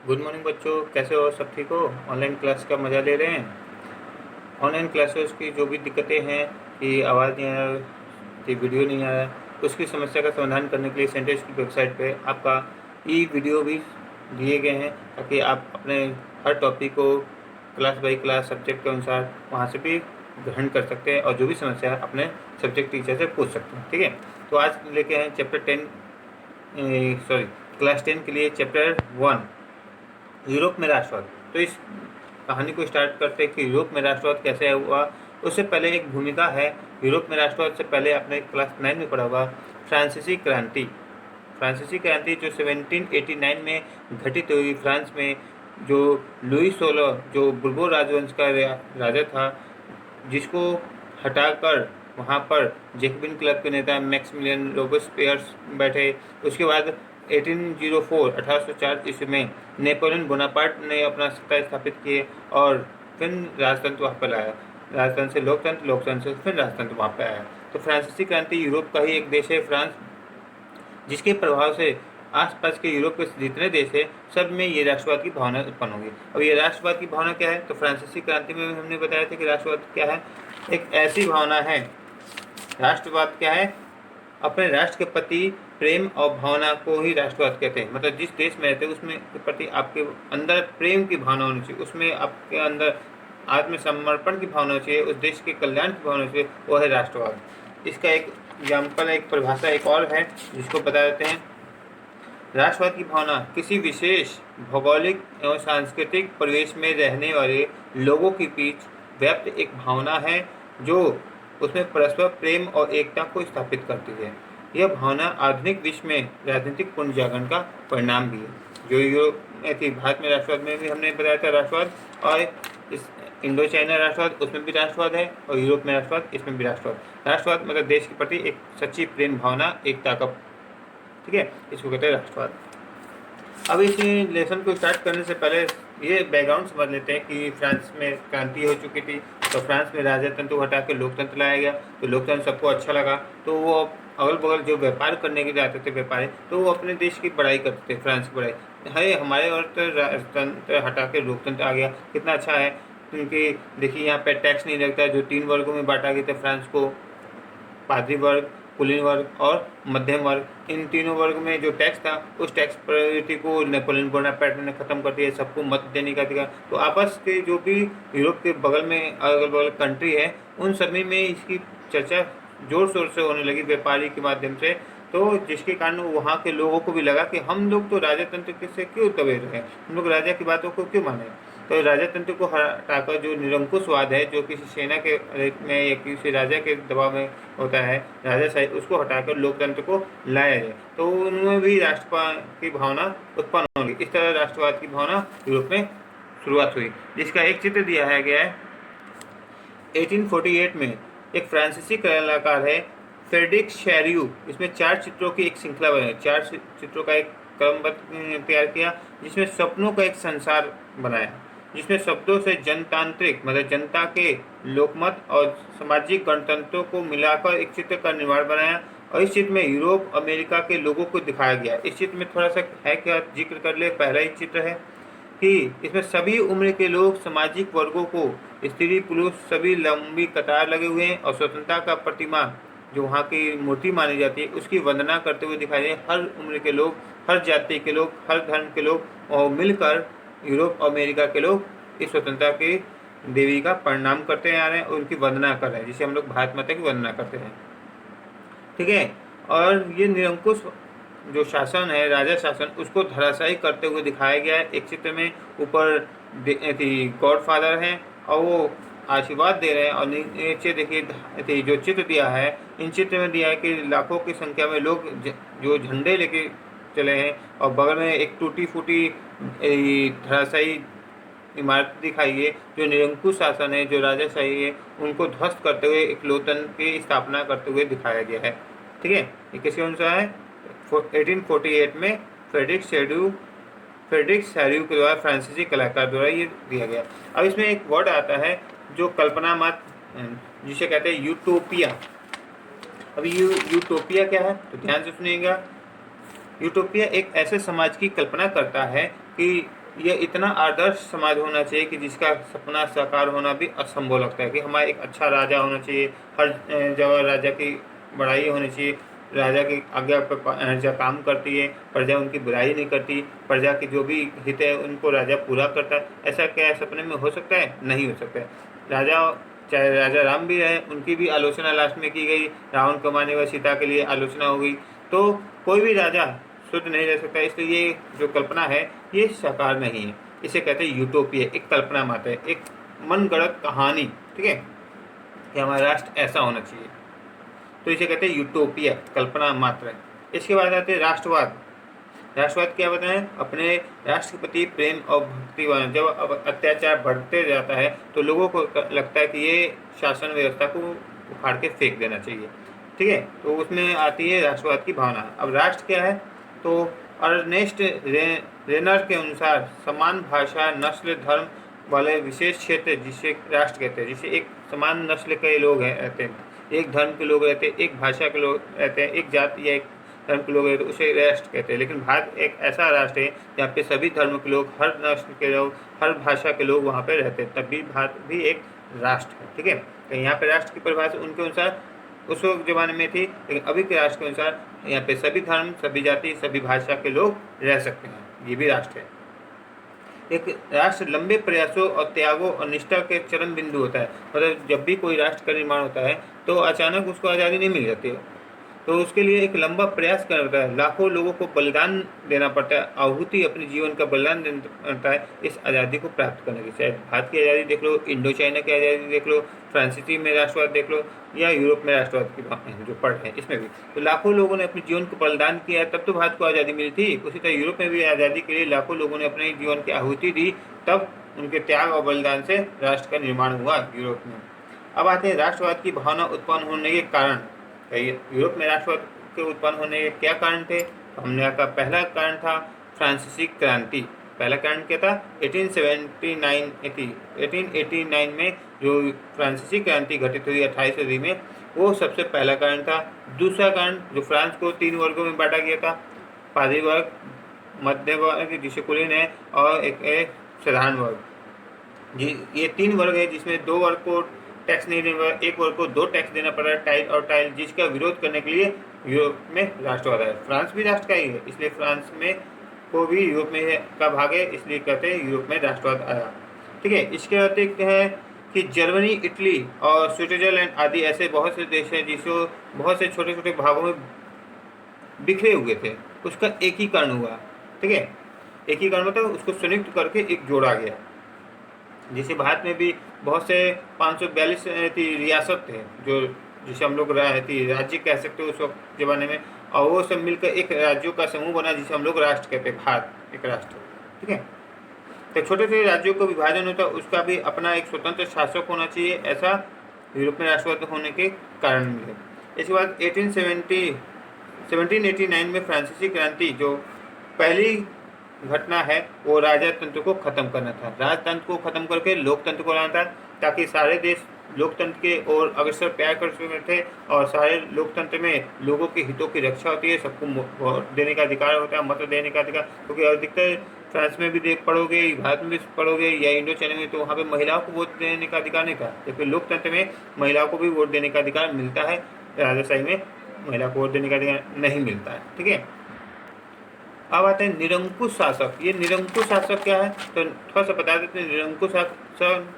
Good morning बच्चों, कैसे हो? सब ठीक हो? ऑनलाइन क्लास का मज़ा ले रहे हैं? ऑनलाइन क्लासेस की जो भी दिक्कतें हैं कि आवाज़ नहीं आ रहा, कि वीडियो नहीं आ रहा, उसकी समस्या का समाधान करने के लिए सेंटेंस की वेबसाइट पे आपका ई वीडियो भी दिए गए हैं, ताकि आप अपने हर टॉपिक को क्लास बाई क्लास सब्जेक्ट के अनुसार वहाँ से भी ग्रहण कर सकते हैं और जो भी समस्या है अपने सब्जेक्ट टीचर से पूछ सकते हैं। ठीक है, तो आज लेके हैं चैप्टर 10, क्लास 10 के लिए चैप्टर 1, यूरोप में राष्ट्रवाद। तो इस कहानी को स्टार्ट करते हैं कि यूरोप में राष्ट्रवाद कैसे हुआ। उससे पहले एक भूमिका है। यूरोप में राष्ट्रवाद से पहले आपने क्लास 9 में पढ़ा होगा फ्रांसीसी क्रांति। फ्रांसीसी क्रांति जो 1789 में घटित हुई फ्रांस में, जो लुई 16 जो बुर्बो राजवंश का राजा था, जिसको हटाकर वहाँ पर जैकबिन क्लब के नेता मैक्सिमिलियन रोबेस्पियर्स बैठे। उसके बाद 1804 ईस्वी में नेपोलियन बोनापार्ट ने अपना सत्ता स्थापित किए और फिर राजतंत्र वहाँ पर लाया। राजतंत्र से लोकतंत्र, लोकतंत्र से फिर राजतंत्र वहाँ पर आया। तो फ्रांसीसी क्रांति यूरोप का ही एक देश है फ्रांस, जिसके प्रभाव से आसपास के यूरोप के जितने देश है सब में ये राष्ट्रवाद की भावना उत्पन्न होगी। अब ये राष्ट्रवाद की भावना क्या है? तो फ्रांसीसी क्रांति में भी हमने बताया था कि राष्ट्रवाद क्या है। एक ऐसी भावना है, राष्ट्रवाद क्या है? अपने राष्ट्र के प्रति प्रेम और भावना को ही राष्ट्रवाद कहते हैं। मतलब जिस देश में रहते हैं उसमें के प्रति आपके अंदर प्रेम की भावना होनी चाहिए, उसमें आपके अंदर आत्मसमर्पण की भावना चाहिए, उस देश के कल्याण की भावना चाहिए, वो है राष्ट्रवाद। इसका एक एग्जाम्पल, एक परिभाषा एक और है जिसको बता देते हैं। राष्ट्रवाद की भावना किसी विशेष भौगोलिक एवं सांस्कृतिक परिवेश में रहने वाले लोगों के बीच व्यक्त एक भावना है जो उसमें परस्पर प्रेम और एकता को स्थापित करती है। यह भावना आधुनिक विश्व में राजनीतिक पुनर्जागरण का परिणाम भी है। जो यूरोप में थी, भारत में राष्ट्रवाद में भी हमने बताया था राष्ट्रवाद, और इस इंडो चाइना राष्ट्रवाद उसमें भी राष्ट्रवाद है, और यूरोप में राष्ट्रवाद इसमें भी राष्ट्रवाद। राष्ट्रवाद मतलब देश के प्रति एक सच्ची प्रेम भावना, एकता का, ठीक है, इसको कहते हैं राष्ट्रवाद। अब इस लेसन को स्टार्ट करने से पहले ये बैकग्राउंड समझ लेते हैं कि फ्रांस में क्रांति हो चुकी थी, तो फ्रांस में राजतंत्र हटा के लोकतंत्र लाया गया। तो लोकतंत्र सबको अच्छा लगा, तो वो अगल बगल जो व्यापार करने के लिए आते थे व्यापारी, तो वो अपने देश की बड़ाई करते थे, फ्रांस की बड़ाई। है हमारे और तो राजतंत्र हटा के लोकतंत्र आ गया, कितना अच्छा है। क्योंकि देखिए यहाँ पे टैक्स नहीं लगता है, जो 3 वर्गों में बांटा गया था फ्रांस को, पादरी वर्ग, कुलीन वर्ग और मध्यम वर्ग। इन तीनों वर्ग में जो टैक्स था, उस टैक्स प्रवृत्ति को नेपोलियन बोनापार्ट ने खत्म कर दिया, सबको मत देने का अधिकार। तो आपस के जो भी यूरोप के बगल में अगल बगल कंट्री है, उन सभी में इसकी चर्चा जोर शोर से होने लगी व्यापारी के माध्यम से। तो जिसके कारण वहाँ के लोगों को भी लगा कि हम लोग तो राजतंत्र से क्यों दबे रहे, हम लोग राजा की बातों को क्यों माने। तो राजतंत्र को हटाकर जो निरंकुशवाद है, जो किसी सेना के में या किसी राजा के दबाव में होता है, राजाशाही, उसको हटाकर लोकतंत्र को लाया जाए, तो उनमें भी राष्ट्रवाद की भावना उत्पन्न होगी। इस तरह राष्ट्रवाद की भावना यूरोप में शुरुआत हुई, जिसका एक चित्र दिया है गया है 1848 में। एक फ्रांसीसी कलाकार है फ्रेडरिक शैरियू, इसमें 4 चित्रों की एक श्रृंखला बनाई, 4 चित्रों का एक क्रमबद्ध तैयार किया, जिसमें सपनों का एक संसार बनाया, जिसमें शब्दों से जनतांत्रिक मतलब जनता के लोकमत और सामाजिक गणतंत्रों को मिलाकर एक चित्र का निर्माण बनाया। और इस चित्र में यूरोप अमेरिका के लोगों को दिखाया गया। इस चित्र में थोड़ा सा है क्या जिक्र कर ले, पहला ही चित्र है कि इसमें सभी उम्र के लोग, सामाजिक वर्गों को, स्त्री पुरुष सभी लंबी कतार लगे हुए हैं, और स्वतंत्रता का प्रतिमा जो वहाँ की मूर्ति मानी जाती है उसकी वंदना करते हुए दिखाई दे। हर उम्र के लोग, हर जाति के लोग, हर धर्म के लोग और मिलकर यूरोप अमेरिका के लोग इस स्वतंत्रता की देवी का प्रणाम करते आ रहे हैं और उनकी वंदना कर रहे हैं, जिसे हम लोग भारत माता की वंदना करते हैं। ठीक है, और ये निरंकुश जो शासन है, राजा शासन, उसको धराशायी करते हुए दिखाया गया है। एक चित्र में ऊपर गॉडफादर हैं और वो आशीर्वाद दे रहे हैं, और नीचे देखिए जो चित्र दिया है, इन चित्र में दिया है कि लाखों की संख्या में लोग जो झंडे लेके चले हैं, और बगल में एक टूटी फूटी धराशायी इमारत दिखाई है, जो निरंकुश शासन है, जो राजाशाही है, उनको ध्वस्त करते हुए एक लोकतंत्र की स्थापना करते हुए दिखाया गया है। ठीक है, ये किसके अनुसार है? 1848 में फ्रेडरिक शैरियू के द्वारा, फ्रांसीसी कलाकार द्वारा ये दिया गया। अब इसमें एक वर्ड आता है जो कल्पना मत, जिसे कहते हैं यूटोपिया। अभी यूटोपिया क्या है तो ध्यान से सुनिएगा। यूटोपिया एक ऐसे समाज की कल्पना करता है कि ये इतना आदर्श समाज होना चाहिए कि जिसका सपना साकार होना भी असंभव लगता है, कि हमारा एक अच्छा राजा होना चाहिए, हर जगह राजा की बड़ाई होनी चाहिए, राजा की आज्ञा पर प्रजा काम करती है, प्रजा उनकी बुराई नहीं करती, प्रजा की जो भी हित है उनको राजा पूरा करता है। ऐसा क्या सपने में हो सकता है? नहीं हो सकता है। राजा, चाहे राजा राम भी रहे, उनकी भी आलोचना लास्ट में की गई, रावण को मारने व सीता के लिए आलोचना हो गई। तो कोई भी राजा शुद्ध नहीं रह सकता। इसलिए ये जो कल्पना है ये साकार नहीं है, इसे कहते हैं यूटोपिया, एक कल्पना मात्र है, एक मनगढ़ंत कहानी। ठीक है, कि हमारा राष्ट्र ऐसा होना चाहिए, तो इसे कहते हैं यूटोपिया, कल्पना मात्र है। इसके बाद आते हैं राष्ट्रवाद। राष्ट्रवाद क्या बताएं? अपने राष्ट्र के प्रति प्रेम और भक्ति। जब अब अत्याचार बढ़ते जाता है तो लोगों को लगता है कि ये शासन व्यवस्था को उखाड़ के फेंक देना चाहिए। ठीक है, तो उसमें आती है राष्ट्रवाद की भावना। अब राष्ट्र क्या है? तो अर्नेस्ट रेनर के अनुसार समान भाषा, नस्ल, धर्म वाले विशेष क्षेत्र जिसे राष्ट्र कहते हैं, जिसे एक समान नस्ल के लोग हैं रहते हैं, एक धर्म के लोग रहते हैं, एक भाषा के लोग रहते हैं, एक जाति या एक धर्म के लोग रहते हैं, उसे राष्ट्र कहते हैं। लेकिन भारत एक ऐसा राष्ट्र है जहाँ पे सभी धर्म के लोग, हर नस्ल के लोग, हर भाषा के लोग वहाँ पे रहते हैं, तब भी भारत भी एक राष्ट्र है। ठीक है, तो यहाँ पे राष्ट्र की परिभाषा उनके अनुसार उस वक्त जमाने में थी, लेकिन अभी के राष्ट्र के अनुसार यहाँ पे सभी धर्म, सभी जाति, सभी भाषा के लोग रह सकते हैं। ये भी राष्ट्र है। एक राष्ट्र लंबे प्रयासों और त्यागों और निष्ठा के चरम बिंदु होता है। मतलब जब भी कोई राष्ट्र का निर्माण होता है तो अचानक उसको आज़ादी नहीं मिल जाती है, तो उसके लिए एक लंबा प्रयास करना पड़ता है, लाखों लोगों को बलिदान देना पड़ता है, आहुति अपने जीवन का बलिदान देना पड़ता है इस आज़ादी को प्राप्त करने की। चाहे भारत की आज़ादी देख लो, इंडो चाइना की आज़ादी देख लो, फ्रांसीसी में राष्ट्रवाद देख लो, या यूरोप में राष्ट्रवाद की जो पढ़ है इसमें भी, तो लाखों लोगों ने अपने जीवन को बलिदान किया, तब तो भारत को आज़ादी मिली थी। उसी तरह यूरोप में भी आज़ादी के लिए लाखों लोगों ने अपने जीवन की आहुति दी, तब उनके त्याग और बलिदान से राष्ट्र का निर्माण हुआ यूरोप में। अब आते हैं राष्ट्रवाद की भावना उत्पन्न होने के कारण। यूरोप में राष्ट्रवाद के उत्पन्न होने के क्या कारण थे? हमने कहा पहला कारण था फ्रांसीसी क्रांति। पहला कारण क्या था? 1889 में जो फ्रांसीसी क्रांति घटित हुई 28वीं सदी में, वो सबसे पहला कारण था। दूसरा कारण, जो फ्रांस को 3 वर्गों में बांटा गया था, पादरी वर्ग, मध्य वर्ग जिसे कुलीन है, और एक साधारण वर्ग। ये 3 वर्ग है, जिसमें 2 वर्ग को टैक्स नहीं देना पड़ा, एक वर्ग को 2 टैक्स देना पड़ा, टाइल और टाइल, जिसका विरोध करने के लिए यूरोप में राष्ट्रवाद आया। फ्रांस भी राष्ट्र का ही है, इसलिए फ्रांस में को भी यूरोप में का भाग है, इसलिए कहते हैं यूरोप में राष्ट्रवाद आया। ठीक है, इसके अतिरिक्त है कि जर्मनी, इटली और स्विट्जरलैंड आदि ऐसे बहुत से देश हैं जिसको बहुत से छोटे छोटे भागों में बिखरे हुए थे, उसका एकीकरण हुआ। ठीक है, एकीकरण मतलब उसको संयुक्त करके एक जोड़ा गया। जैसे भारत में भी बहुत से 542 रियासत थे, जो जिसे हम लोग राज्य कह सकते हो उस वक्त जमाने में, और वो सब मिलकर एक राज्यों का समूह बना जिसे हम लोग राष्ट्र कहते हैं, भारत एक राष्ट्र। ठीक है, तो छोटे छोटे राज्यों को विभाजन होता है, उसका भी अपना एक स्वतंत्र शासक होना चाहिए, ऐसा यूरोप में राष्ट्रवाद होने के कारण मिले। इसके बाद 1789 में फ्रांसीसी क्रांति, जो पहली घटना है, वो राजतंत्र को खत्म करना था। राजतंत्र को खत्म करके लोकतंत्र को लाना था, ताकि सारे देश लोकतंत्र के ओर अग्रसर प्यार कर सकते थे, और सारे लोकतंत्र में लोगों के हितों की रक्षा होती है, सबको वोट देने का अधिकार होता है, मत देने का अधिकार। क्योंकि अधिकतर फ्रांस में भी देख पढ़ोगे, भारत में भी पढ़ोगे, या इंडो चाइना में, तो वहाँ पे महिलाओं को वोट देने का अधिकार नहीं था, जबकि लोकतंत्र में महिलाओं को भी वोट देने का अधिकार मिलता है। राजाशाही में महिला को वोट देने का अधिकार नहीं मिलता है। ठीक है, अब आते हैं निरंकुश शासक। ये निरंकुश शासक क्या है, तो थोड़ा सा बता देते हैं। निरंकुश शासन,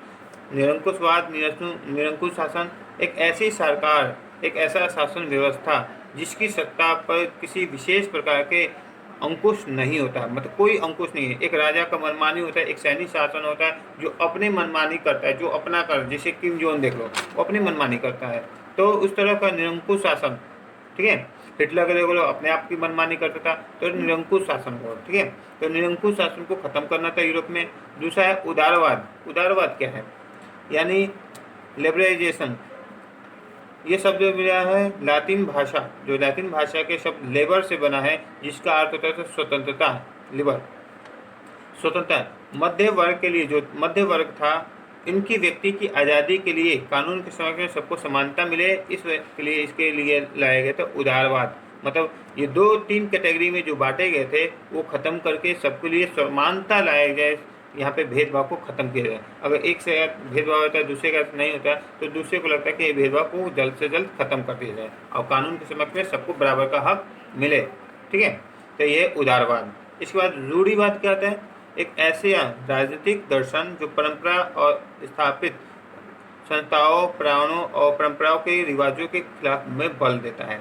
निरंकुशवाद, निरंकुश शासन एक ऐसी सरकार, एक ऐसा शासन व्यवस्था जिसकी सत्ता पर किसी विशेष प्रकार के अंकुश नहीं होता, मतलब कोई अंकुश नहीं है। एक राजा का मनमानी होता है, एक सैनिक शासन होता है जो अपने मनमानी करता है, जो अपना कर, जैसे किम जोन देख लो, वो अपनी मनमानी करता है, तो उस तरह का निरंकुश शासन। ठीक है, हिटलर का देखो अपने आप की मनमानी करता था, तो निरंकुश शासन हो। ठीक है, तो निरंकुश शासन को खत्म करना था यूरोप में। दूसरा है उदारवाद। उदारवाद क्या है? यानी लिबरलाइजेशन। ये शब्द मिला है लातिन भाषा, जो लातिन भाषा के शब्द लेबर से बना है, जिसका अर्थ होता है स्वतंत्रता, लिबर, स्वतंत्रता। मध्य वर्ग के लिए, जो मध्य वर्ग था, इनकी व्यक्ति की आज़ादी के लिए, कानून के समक्ष सबको समानता मिले, इस के लिए इसके लिए लाया गया था उदारवाद। मतलब ये 2-3 कैटेगरी में जो बांटे गए थे वो ख़त्म करके सबके लिए समानता लाया जाए, यहाँ पे भेदभाव को ख़त्म किया जाए। अगर एक से भेदभाव होता है दूसरे का नहीं होता तो दूसरे को लगता है कि ये भेदभाव को जल्द से जल्द ख़त्म कर दिया जाए और कानून के समक्ष में सबको बराबर का हक मिले। ठीक है, तो ये उदारवाद। इसके बाद रूढ़िवाद क्या होता है? एक ऐसे राजनीतिक दर्शन जो परंपरा और स्थापित संस्थाओं, प्राणों और परंपराओं के रिवाजों के खिलाफ में बल देता है।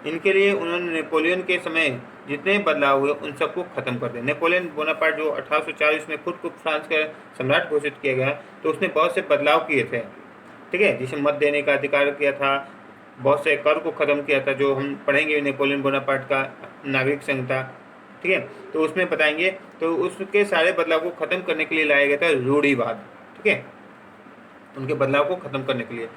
इनके लिए उन्होंने नेपोलियन के समय जितने बदलाव हुए उन सबको खत्म कर दिया। नेपोलियन बोनापार्ट जो 1840 में खुद को फ्रांस का सम्राट घोषित किया गया तो उसने बहुत से बदलाव किए थे। ठीक है, जिसे मत देने का अधिकार किया था, बहुत से कर को ख़त्म किया था, जो हम पढ़ेंगे नेपोलियन बोनापार्ट का नागरिक संहिता। ठीक है, तो उसमें बताएंगे। तो उसके सारे बदलाव को ख़त्म करने के लिए लाया गया था रूढ़िवाद। ठीक है, उनके बदलाव को ख़त्म करने के लिए।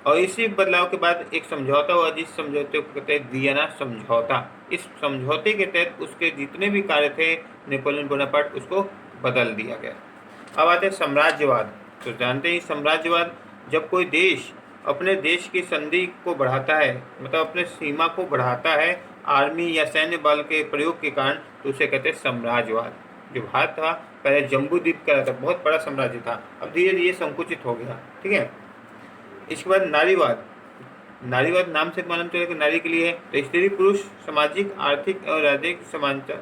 और इसी बदलाव के बाद एक समझौता हुआ जिस समझौते को कहते हैं वियना समझौता। इस समझौते के तहत उसके जितने भी कार्य थे नेपोलियन बोनापार्ट उसको बदल दिया गया। अब आते हैं साम्राज्यवाद। तो जानते हैं साम्राज्यवाद, जब कोई देश अपने देश की संधि को बढ़ाता है, मतलब अपने सीमा को बढ़ाता है आर्मी या सैन्य बल के प्रयोग के कारण, तो उसे कहते हैं साम्राज्यवाद। जो भारत था पहले जम्बूद्वीप का था, बहुत बड़ा साम्राज्य था, अब धीरे धीरे संकुचित हो गया। ठीक है, इसके बाद नारीवाद। नारीवाद नाम से मालूम चले कि नारी के लिए है, तो स्त्री पुरुष सामाजिक, आर्थिक और राजनीतिक समानता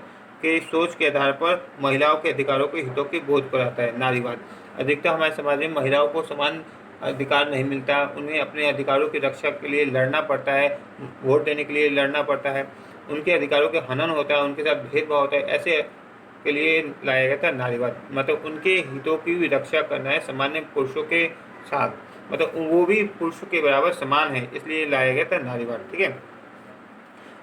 के सोच के आधार पर महिलाओं के अधिकारों के हितों के बोध कराता है नारीवाद। अधिकतर हमारे समाज में महिलाओं को समान अधिकार नहीं मिलता, उन्हें अपने अधिकारों की रक्षा के लिए लड़ना पड़ता है, वोट देने के लिए लड़ना पड़ता है, उनके अधिकारों के हनन होता है, उनके साथ भेदभाव होता है। ऐसे के लिए लाया गया था नारीवाद, मतलब उनके हितों की भी रक्षा करना है सामान्य पुरुषों के साथ, मतलब वो भी पुरुषों के बराबर समान है, इसलिए लाया गया था नारीवाद। ठीक है,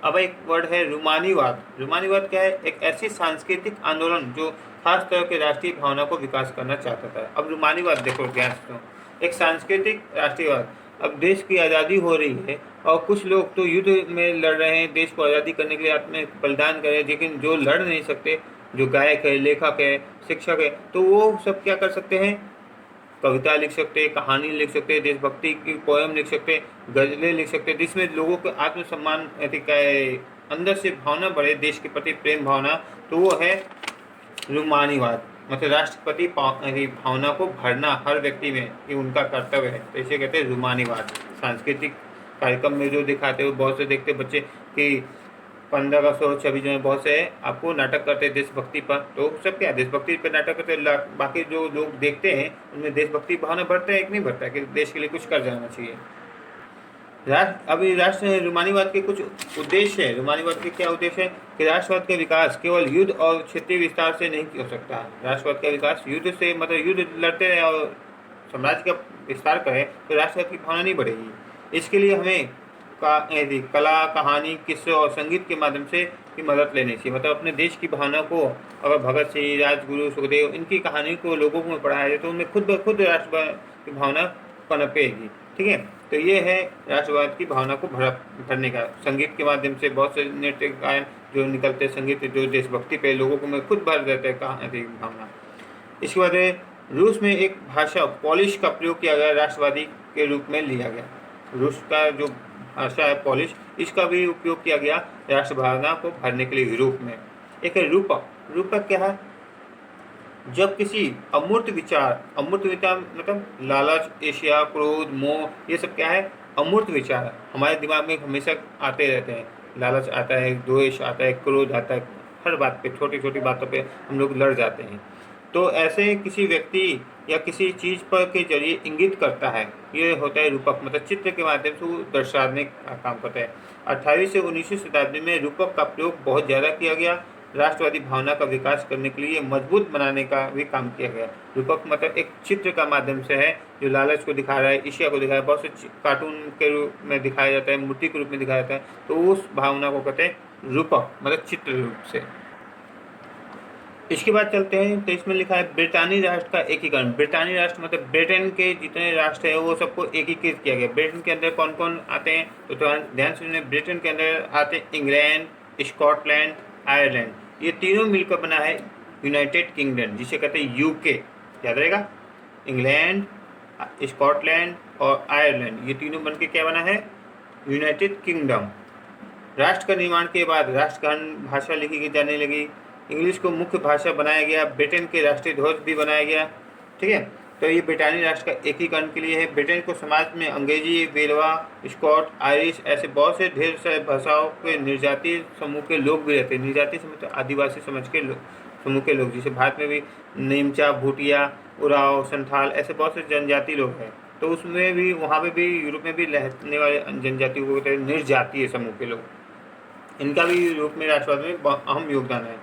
अब एक वर्ड है रूमानीवाद। रूमानीवाद क्या है? एक ऐसी सांस्कृतिक आंदोलन जो खास तरह के राष्ट्रीय भावना को विकास करना चाहता था। अब रूमानीवाद देखो ध्यान से, एक सांस्कृतिक राष्ट्रीयवाद। अब देश की आज़ादी हो रही है और कुछ लोग तो युद्ध में लड़ रहे हैं, देश को आज़ादी करने के लिए आत्म बलिदान कर रहे हैं, लेकिन जो लड़ नहीं सकते, जो गायक है, लेखक है, शिक्षक है, तो वो सब क्या कर सकते हैं? कविता लिख सकते हैं, कहानी लिख सकते हैं, देशभक्ति की पोएम लिख सकते हैं, गज़लें लिख सकते हैं, जिसमें लोगों को आत्मसम्मान अंदर से भावना बढ़े, देश के प्रति प्रेम भावना, तो वो है रूमानीवाद। मतलब राष्ट्रपति भावना को भरना हर व्यक्ति में, ये उनका कर्तव्य है, तो इसे कहते हैं रूमानीवाद। सांस्कृतिक कार्यक्रम में जो दिखाते हो, बहुत से देखते बच्चे कि 15 अगस्त और 26 जनवरी बहुत से आपको नाटक करते हैं देशभक्ति पर, तो सब क्या देशभक्ति पर नाटक करते हैं, बाकी जो लोग देखते हैं उनमें देशभक्ति भावना बढ़ता है कि नहीं बढ़ता है, कि देश के लिए कुछ कर जाना चाहिए। अभी राष्ट्र रूमानीवाद के कुछ उद्देश्य है। रूमानीवाद के क्या उद्देश्य है? कि राष्ट्रवाद का विकास केवल युद्ध और क्षेत्रीय विस्तार से नहीं हो सकता। राष्ट्रवाद का विकास युद्ध से, मतलब युद्ध लड़ते रहे और साम्राज्य का विस्तार करें तो राष्ट्रवाद की भावना नहीं बढ़ेगी। इसके लिए हमें कला, कहानी, किस्से और संगीत के माध्यम से की मदद लेनी चाहिए। मतलब अपने देश की भावना को, अगर भगत सिंह, राजगुरु, सुखदेव, इनकी कहानी को लोगों को पढ़ाया जाए तो उनमें खुद ब खुद राष्ट्रवाद की भावना पनपेगी। ठीक है, तो ये है राष्ट्रवाद की भावना को भरने का। संगीत के माध्यम से बहुत से नृत्य गायन जो निकलते हैं, संगीत जो देशभक्ति पे लोगों को में खुद भर देते हैं कहानी भावना। इसके बाद रूस में एक भाषा पॉलिश का प्रयोग किया गया, राष्ट्रवादी के रूप में लिया गया। रूस का जो भाषा है पॉलिश, इसका भी उपयोग किया गया राष्ट्र भावना को भरने के लिए रूप में। एक है रूपक। रूपक क्या है? जब किसी अमूर्त विचार मतलब लालच, ईर्ष्या, क्रोध, मोह, ये सब क्या है? अमूर्त विचार हमारे दिमाग में हमेशा आते रहते हैं। लालच आता है, द्वेष आता है, क्रोध आता है, हर बात पे, छोटी छोटी बातों पे हम लोग लड़ जाते हैं। तो ऐसे किसी व्यक्ति या किसी चीज़ पर के जरिए इंगित करता है, ये होता है रूपक। मतलब चित्र के माध्यम से वो दर्शाने का काम करता है। 18वीं से 19वीं शताब्दी में रूपक का प्रयोग बहुत ज़्यादा किया गया। राष्ट्रवादी भावना का विकास करने के लिए मजबूत बनाने का भी काम किया गया। रूपक मतलब एक चित्र का माध्यम से है, जो लालच को दिखा रहा है, ईर्ष्या को दिखा रहा है, बहुत से कार्टून के रूप में दिखाया जाता है, मूर्ति के रूप में दिखाया जाता है, तो उस भावना को कहते हैं रूपक, मतलब चित्र रूप से। इसके बाद चलते हैं, तो इसमें लिखा है ब्रिटानी राष्ट्र का एकीकरण। ब्रिटानी राष्ट्र मतलब ब्रिटेन के जितने राष्ट्र हैं वो सबको एकीकृत किया गया। ब्रिटेन के अंदर कौन कौन आते हैं? तो ध्यान से सुनिए, ब्रिटेन के अंदर आते हैं इंग्लैंड, स्कॉटलैंड, आयरलैंड, ये तीनों मिलकर बना है यूनाइटेड किंगडम, जिसे कहते हैं यूके। याद रहेगा, इंग्लैंड, स्कॉटलैंड और आयरलैंड, ये तीनों बनके क्या बना है? United kingdom. राष्ट्र का निर्माण के बाद राष्ट्रगान भाषा लिखी जाने लगी। इंग्लिश को मुख्य भाषा बनाया गया। ब्रिटेन के राष्ट्रीय ध्वज भी बनाया गया। ठीक है, तो ये ब्रिटानी राष्ट्र का एकीकरण के लिए है। ब्रिटेन को समाज में अंग्रेजी, वेलवा, स्कॉट, आयरिश ऐसे बहुत से ढेर सारे भाषाओं के निर्जातीय समूह के लोग भी रहते हैं। निर्जातीय समूह तो आदिवासी समूह के लोग, जैसे भारत में भी नीमचा, भूटिया, उराव, संथाल ऐसे बहुत से जनजाति लोग हैं। तो उसमें भी, वहाँ पे भी, यूरोप में भी रहने वाले जनजातियों को कहते हैं निर्जातीय समूह के लोग। इनका भी यूरोप में राष्ट्रवाद में अहम योगदान है।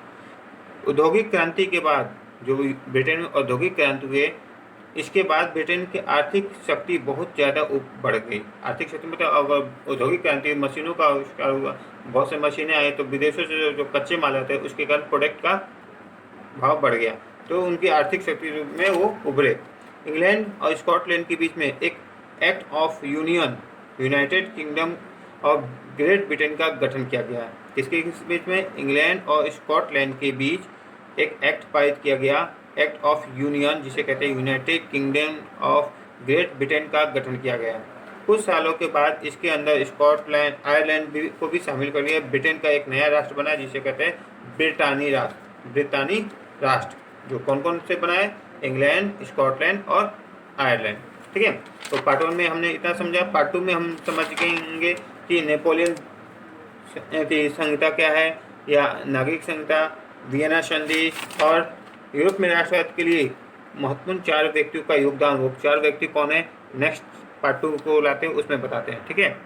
औद्योगिक क्रांति के बाद, जो ब्रिटेन में औद्योगिक क्रांति हुए, इसके बाद ब्रिटेन की आर्थिक शक्ति बहुत ज़्यादा बढ़ गई। आर्थिक शक्ति मतलब अगर औद्योगिक क्रांति, मशीनों का आविष्कार हुआ, बहुत से मशीनें आई, तो विदेशों से जो कच्चे माल आते हैं उसके कारण प्रोडक्ट का भाव बढ़ गया, तो उनकी आर्थिक शक्ति में वो उभरे। इंग्लैंड और स्कॉटलैंड के बीच में एक act of union, United kingdom of great Britain का गठन किया गया। किसके बीच में? इंग्लैंड और स्कॉटलैंड के बीच एक एक्ट पारित किया गया, एक्ट ऑफ यूनियन, जिसे कहते हैं United kingdom of great Britain का गठन किया गया। कुछ सालों के बाद इसके अंदर स्कॉटलैंड, आयरलैंड को भी शामिल कर लिया। ब्रिटेन का एक नया राष्ट्र बना जिसे कहते हैं ब्रिटानी राष्ट्र। ब्रिटानी राष्ट्र जो कौन कौन से बना है? इंग्लैंड, स्कॉटलैंड और आयरलैंड। ठीक है, तो पार्ट 1 में हमने इतना समझा। पार्ट 2 में हम समझ गएंगे कि नेपोलियन संहिता क्या है, या नागरिक संहिता, वियना संधि, और यूरोप में राष्ट्रवाद के लिए महत्वपूर्ण 4 व्यक्तियों का योगदान। वो 4 व्यक्ति कौन है, नेक्स्ट पार्ट 2 को लाते हैं, उसमें बताते हैं। ठीक है।